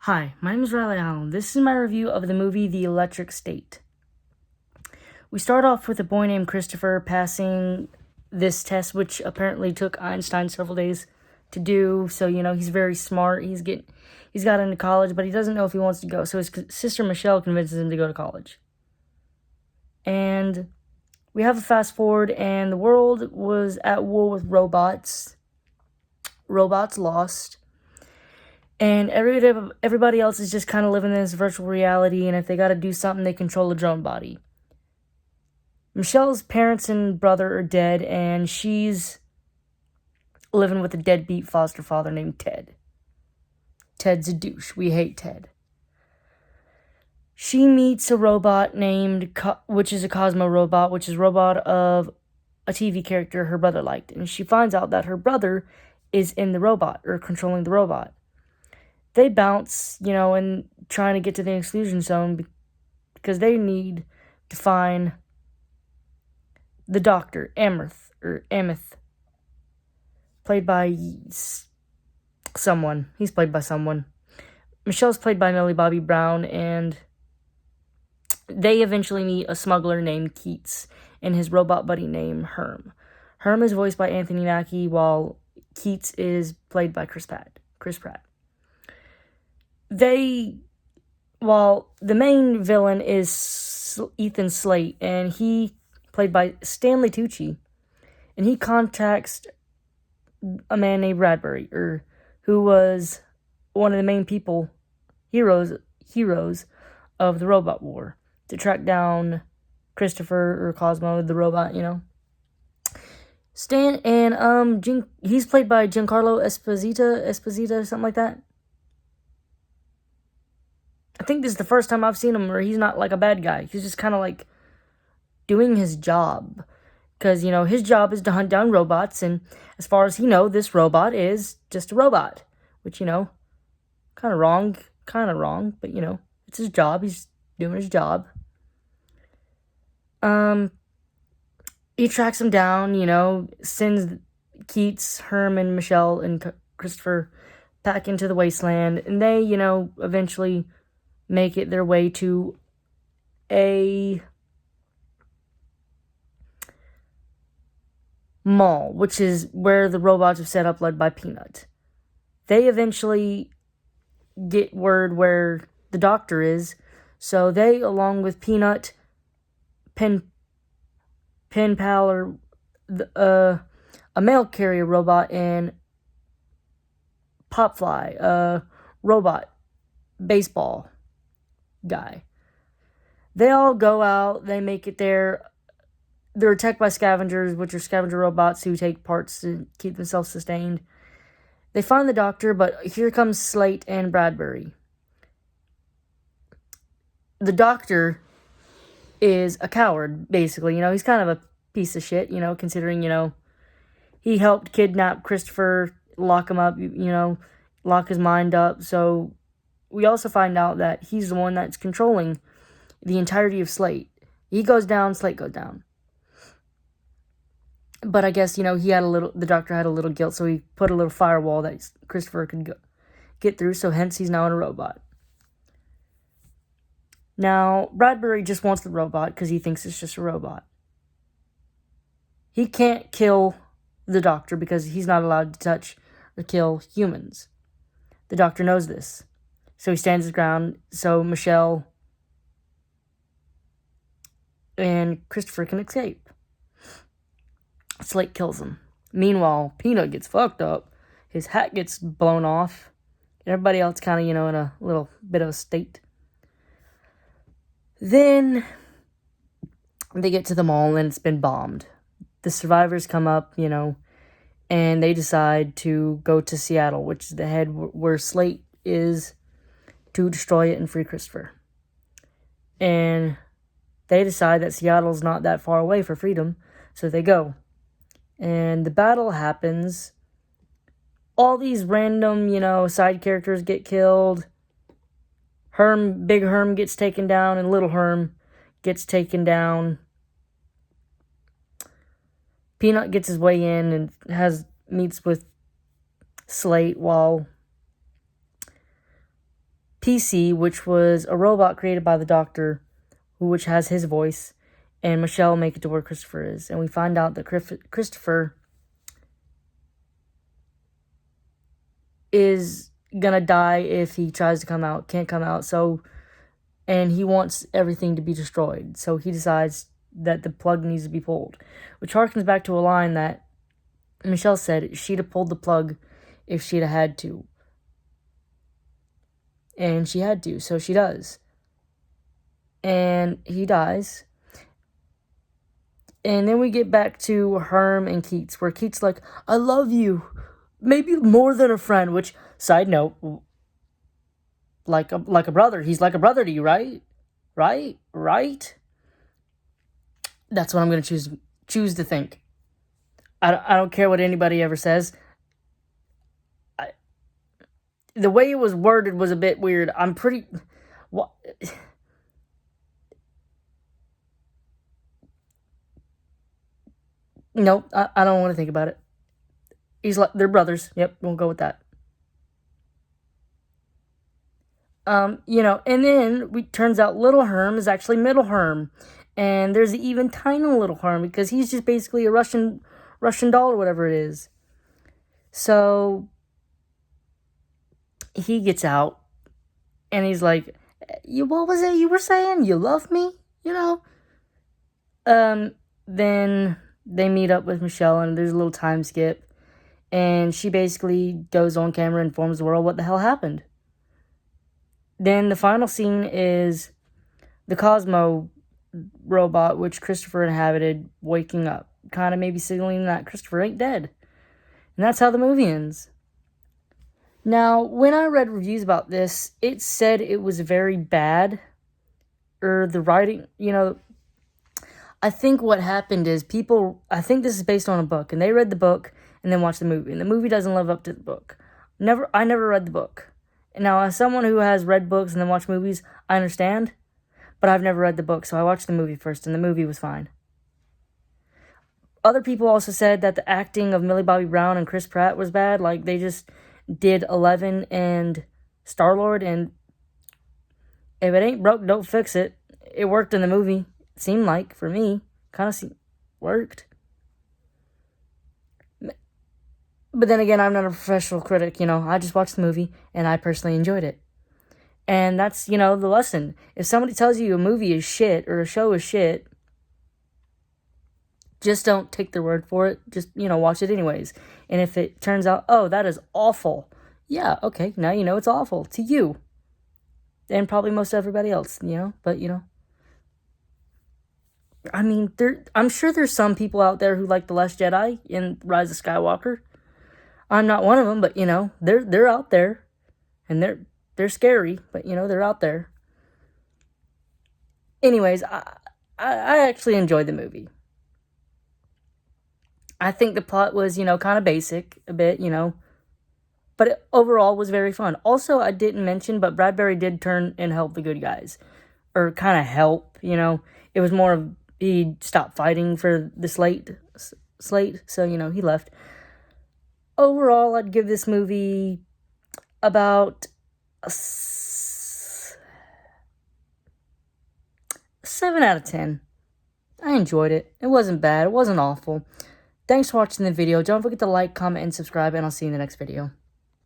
Hi, my name is Riley Allen. This is my review of the movie The Electric State. We start off with a boy named Christopher passing this test, which apparently took Einstein several days to do. So, he's very smart. He's got into college, but he doesn't know if he wants to go. So his sister Michelle convinces him to go to college. And we have a fast forward, and the world was at war with robots. Robots lost. And everybody else is just kind of living in this virtual reality, and if they got to do something, they control a drone body. Michelle's parents and brother are dead, and she's living with a deadbeat foster father named Ted. Ted's a douche. We hate Ted. She meets a robot which is a Cosmo robot, which is a robot of a TV character her brother liked. And she finds out that her brother is in the robot, or controlling the robot. They bounce, and trying to get to the exclusion zone because they need to find the doctor, Ameth, played by someone. He's played by someone. Michelle's played by Millie Bobby Brown, and they eventually meet a smuggler named Keats and his robot buddy named Herm. Herm is voiced by Anthony Mackie, while Keats is played by Chris Pratt. While the main villain is Ethan Slate, and he played by Stanley Tucci, and he contacts a man named Bradbury, who was one of the main heroes of the robot war, to track down Christopher or Cosmo, the robot, he's played by Giancarlo Esposito, something like that. I think this is the first time I've seen him where he's not like a bad guy. He's just kind of like doing his job. Because, his job is to hunt down robots, and as far as he knows, this robot is just a robot. Which, kind of wrong, but, it's his job. He's doing his job. He tracks him down, sends Keats, Herman, Michelle, and Christopher back into the wasteland, and they, eventually make it their way to a mall, which is where the robots are set up, led by Peanut. They eventually get word where the doctor is, so they, along with Peanut, Pen Pal, or a mail carrier robot, and Popfly, a robot baseball guy. They all go out, they make it there. They're attacked by scavengers, which are scavenger robots who take parts to keep themselves sustained. They find the doctor, but here comes Slate and Bradbury. The doctor is a coward, basically. He's kind of a piece of shit, considering, he helped kidnap Christopher, lock him up, lock his mind up. So we also find out that he's the one that's controlling the entirety of Slate. He goes down, Slate goes down. But I guess, the doctor had a little guilt, so he put a little firewall that Christopher could get through, so hence he's now in a robot. Now, Bradbury just wants the robot because he thinks it's just a robot. He can't kill the doctor because he's not allowed to touch or kill humans. The doctor knows this. So he stands his ground so Michelle and Christopher can escape. Slate kills him. Meanwhile, Peanut gets fucked up. His hat gets blown off. Everybody else kind of, in a little bit of a state. Then they get to the mall and it's been bombed. The survivors come up, and they decide to go to Seattle, which is the head where Slate is, to destroy it and free Christopher. And they decide that Seattle's not that far away for freedom, so they go. And the battle happens. All these random, side characters get killed. Big Herm gets taken down, and Little Herm gets taken down. Peanut gets his way in and meets with Slate, while PC, which was a robot created by the Doctor, which has his voice, and Michelle make it to where Christopher is. And we find out that Christopher is gonna die if he tries to come out, can't come out, and he wants everything to be destroyed. So he decides that the plug needs to be pulled, which harkens back to a line that Michelle said she'd have pulled the plug if she'd have had to. And she had to, so she does. And he dies. And then we get back to Herm and Keats, where Keats like, I love you. Maybe more than a friend, which, side note, like a brother. He's like a brother to you, right? Right? That's what I'm going to choose to think. I don't care what anybody ever says. The way it was worded was a bit weird. I'm pretty... What? No, I don't want to think about it. They're brothers. Yep, we'll go with that. And then turns out Little Herm is actually Middle Herm. And there's even tiny Little Herm because he's just basically a Russian doll or whatever it is. So he gets out and he's like, what was it you were saying? You love me? Then they meet up with Michelle and there's a little time skip. And she basically goes on camera and informs the world what the hell happened. Then the final scene is the Cosmo robot, which Christopher inhabited, waking up. Kind of maybe signaling that Christopher ain't dead. And that's how the movie ends. Now, when I read reviews about this, it said it was very bad. Or the writing, I think what happened is I think this is based on a book, and they read the book and then watched the movie. And the movie doesn't live up to the book. I never read the book. And now, as someone who has read books and then watched movies, I understand. But I've never read the book, so I watched the movie first, and the movie was fine. Other people also said that the acting of Millie Bobby Brown and Chris Pratt was bad. Like, they just did Eleven and Star-Lord, and if it ain't broke, don't fix it. It worked in the movie. It seemed like, for me. Kind of worked. But then again, I'm not a professional critic, I just watched the movie, and I personally enjoyed it. And that's, the lesson. If somebody tells you a movie is shit, or a show is shit, just don't take their word for it. Just, watch it anyways. And if it turns out, oh, that is awful. Yeah, okay, now you know it's awful to you. And probably most everybody else, But, I mean, I'm sure there's some people out there who like The Last Jedi and Rise of Skywalker. I'm not one of them, but, they're out there. And they're scary, but, they're out there. Anyways, I actually enjoyed the movie. I think the plot was, kind of basic a bit, but it overall was very fun. Also, I didn't mention, but Bradbury did turn and help the good guys. Or kind of help, It was more of, he stopped fighting for the slate, so, he left. Overall, I'd give this movie about a 7 out of 10. I enjoyed it. It wasn't bad. It wasn't awful. Thanks for watching the video. Don't forget to like, comment, and subscribe, and I'll see you in the next video.